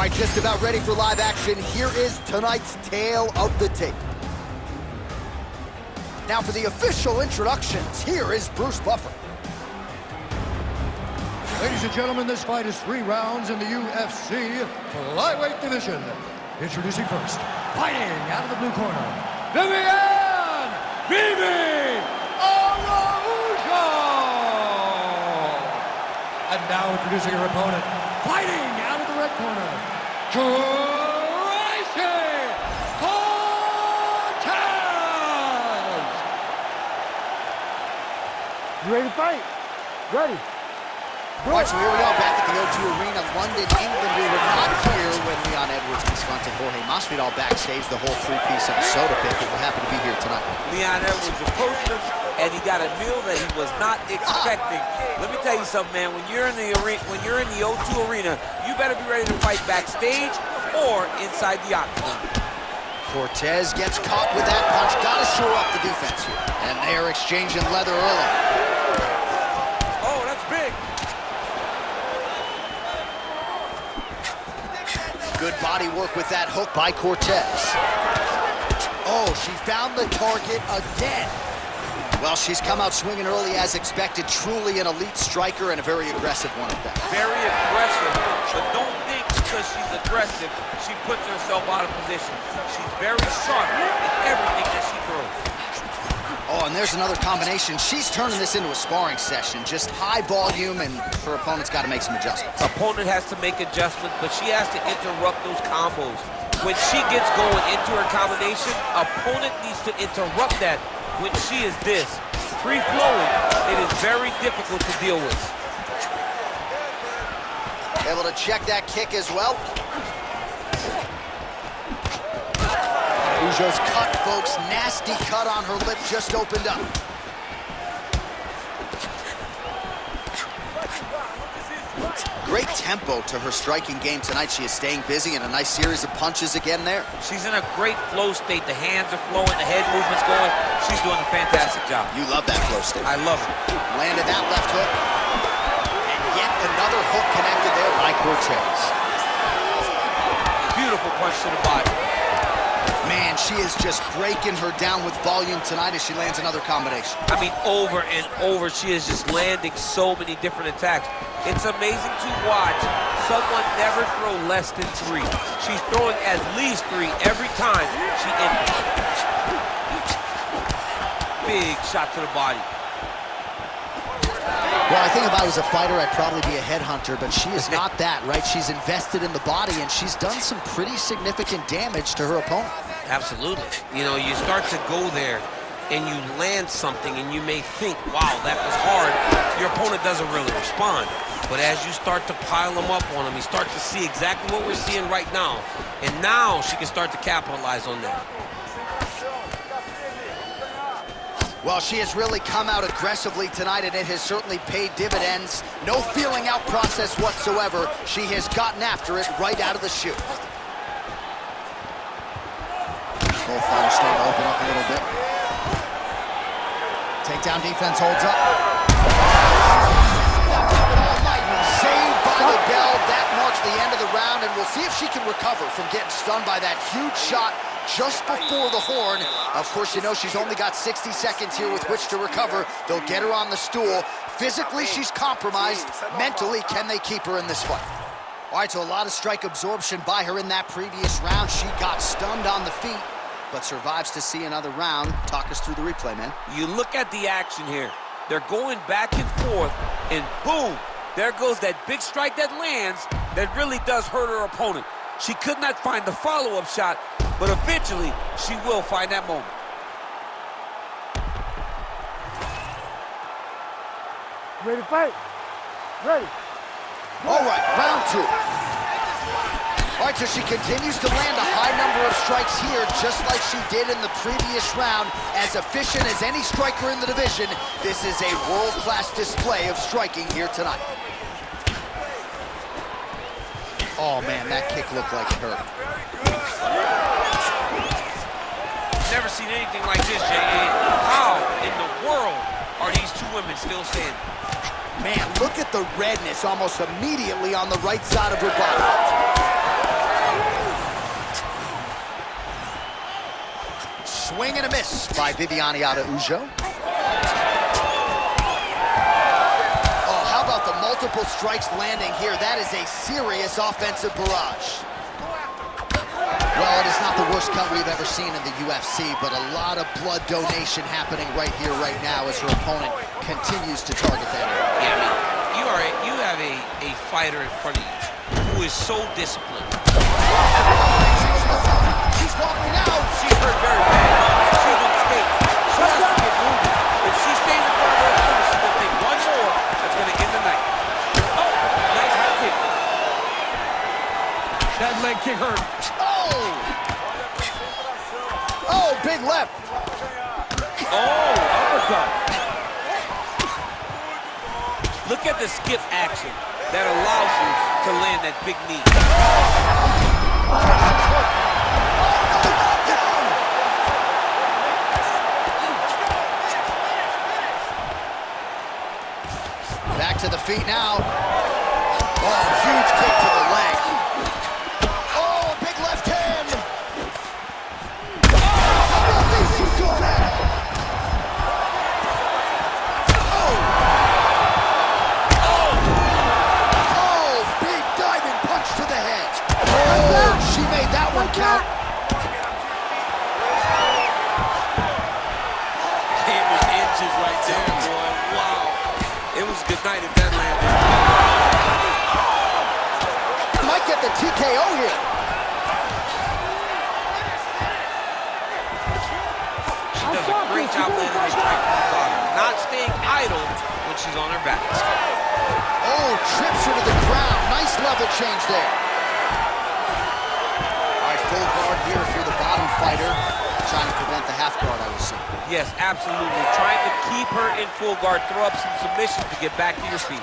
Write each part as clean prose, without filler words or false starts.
All right, just about ready for live action. Here is tonight's tale of the tape. Now for the official introductions, here is Bruce Buffer. Ladies and gentlemen, this fight is 3 rounds in the UFC flyweight division. Introducing first, fighting out of the blue corner, Viviane Araujo! And now introducing her opponent, fighting out of the red corner, Tracy! Cortez! You ready to fight? Ready. All right, so here we are back at the O2 Arena, London, England. We were not here when Leon Edwards confronted Jorge Masvidal backstage, the whole 3-piece of the soda pit, but we're happy to be here tonight. Leon Edwards approached him, and he got a meal that he was not expecting. Let me tell you something, man. When you're in the arena, when you're in the O2 Arena, you better be ready to fight backstage or inside the octagon. Cortez gets caught with that punch. Got to shore up the defense here. And they're exchanging leather early. Oh, that's big. Good body work with that hook by Cortez. Oh, she found the target again. Well, she's come out swinging early as expected. Truly an elite striker and a very aggressive one at that. Very aggressive, but don't think because she's aggressive, she puts herself out of position. She's very sharp in everything that she throws. Oh, and there's another combination. She's turning this into a sparring session. Just high volume, and her opponent's got to make some adjustments. Opponent has to make adjustments, but she has to interrupt those combos. When she gets going into her combination, opponent needs to interrupt that. When she is this, free-flowing, it is very difficult to deal with. Able to check that kick as well. Araujo's cut, folks. Nasty cut on her lip just opened up. Great tempo to her striking game tonight. She is staying busy and a nice series of punches again there. She's in a great flow state. The hands are flowing, the head movement's going. She's doing a fantastic job. You love that flow state. I love it. Landed that left hook. And yet another hook connected there by Cortez. Beautiful punch to the body. Man, she is just breaking her down with volume tonight as she lands another combination. I mean, over and over, she is just landing so many different attacks. It's amazing to watch someone never throw less than 3. She's throwing at least 3 every time she enters. Big shot to the body. Well, I think if I was a fighter, I'd probably be a headhunter, but she is not that, right? She's invested in the body, and she's done some pretty significant damage to her opponent. Absolutely. You know, you start to go there, and you land something, and you may think, wow, that was hard. Your opponent doesn't really respond. But as you start to pile them up on him, you start to see exactly what we're seeing right now. And now she can start to capitalize on that. Well, she has really come out aggressively tonight, and it has certainly paid dividends. No feeling out process whatsoever. She has gotten after it right out of the chute. Both fighters starting to open up a little bit. Takedown defense holds up. Saved by the bell. That marks the end of the round, and we'll see if she can recover from getting stunned by that huge shot just before the horn. Of course, you know she's only got 60 seconds here with which to recover. They'll get her on the stool. Physically, she's compromised. Mentally, can they keep her in this fight? All right, so a lot of strike absorption by her in that previous round. She got stunned on the feet, but survives to see another round. Talk us through the replay, man. You look at the action here. They're going back and forth, and boom, there goes that big strike that lands that really does hurt her opponent. She could not find the follow-up shot, but eventually she will find that moment. Ready to fight? Ready. All right, round 2. All right, so she continues to land a high number of strikes here, just like she did in the previous round. As efficient as any striker in the division, this is a world-class display of striking here tonight. Oh, man, that kick looked like it hurt. Never seen anything like this, J.A. How in the world are these two women still standing? Man, look at the redness almost immediately on the right side of her body. Swing and a miss by Viviane Araujo. Oh, how about the multiple strikes landing here? That is a serious offensive barrage. Well, it is not the worst cut we've ever seen in the UFC, but a lot of blood donation happening right here, right now, as her opponent continues to target that area. Yeah, I mean, you have a fighter in front of you who is so disciplined. She's wobbling out. She's hurt very bad. She's on skates. She has to get moving. If she stays in front of her opponent, she's going to take one more. That's going to end the night. Oh, nice high kick. That leg kick hurt. Oh, big left. Oh, uppercut. Look at the skip action that allows you to land that big knee. Back to the feet now. Oh, huge kick to the leg. Oh, big left hand. Oh, big diving punch to the head. Oh, she made that one count. Came with inches right there, boy. Wow. It was a good night if that landed. Might get the TKO here. She does a great job landing the strike from the bottom. Not staying idle when she's on her back. Oh, trips her to the ground. Nice level change there. All right, full guard here if you're the bottom fighter. Trying to prevent the half guard, I would say. Yes, absolutely. Trying to keep her in full guard, throw up some submissions to get back to your feet.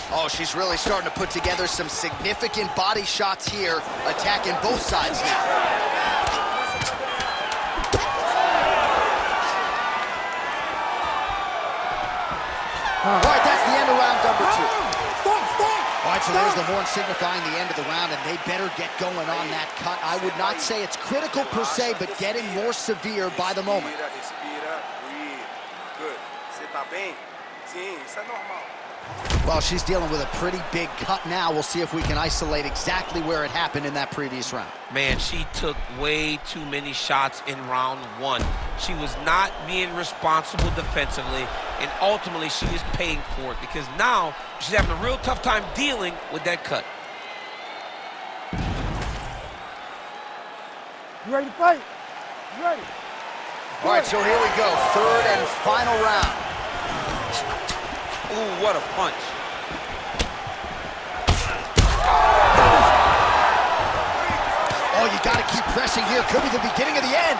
Oh, she's really starting to put together some significant body shots here, attacking both sides now. All right, that's the end of round number 2. All right, so there's the horn signifying the end of the round, and they better get going on that cut. I would not say it's critical per se, but getting more severe by the moment. Well, she's dealing with a pretty big cut now. We'll see if we can isolate exactly where it happened in that previous round. Man, she took way too many shots in round 1. She was not being responsible defensively, and ultimately she is paying for it because now she's having a real tough time dealing with that cut. You ready to fight? You ready? All right, so here we go. Third and final round. Ooh, what a punch. Oh, you got to keep pressing here. Could be the beginning of the end.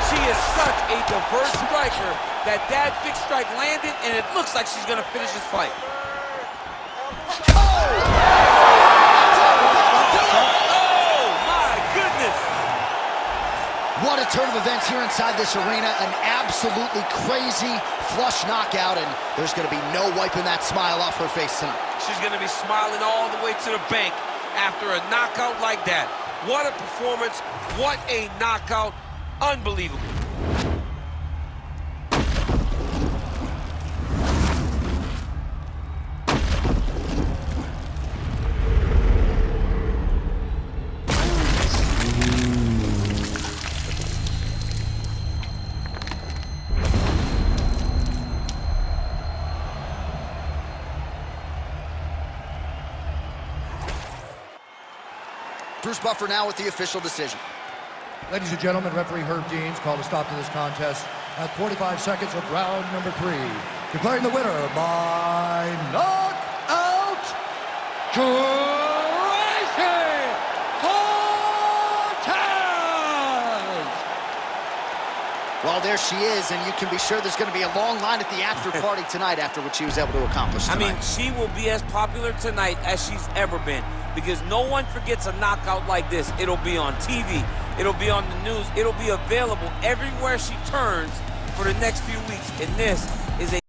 She is such a diverse striker that big strike landed, and it looks like she's going to finish this fight. What a turn of events here inside this arena. An absolutely crazy flush knockout, and there's going to be no wiping that smile off her face tonight. She's going to be smiling all the way to the bank after a knockout like that. What a performance. What a knockout. Unbelievable. Bruce Buffer now with the official decision. Ladies and gentlemen, referee Herb Deans called a stop to this contest at 45 seconds of round number 3, declaring the winner by knockout, Tracy Cortez! Well, there she is, and you can be sure there's going to be a long line at the after party tonight after what she was able to accomplish tonight. I mean, she will be as popular tonight as she's ever been because no one forgets a knockout like this. It'll be on TV. It'll be on the news. It'll be available everywhere she turns for the next few weeks, and this is a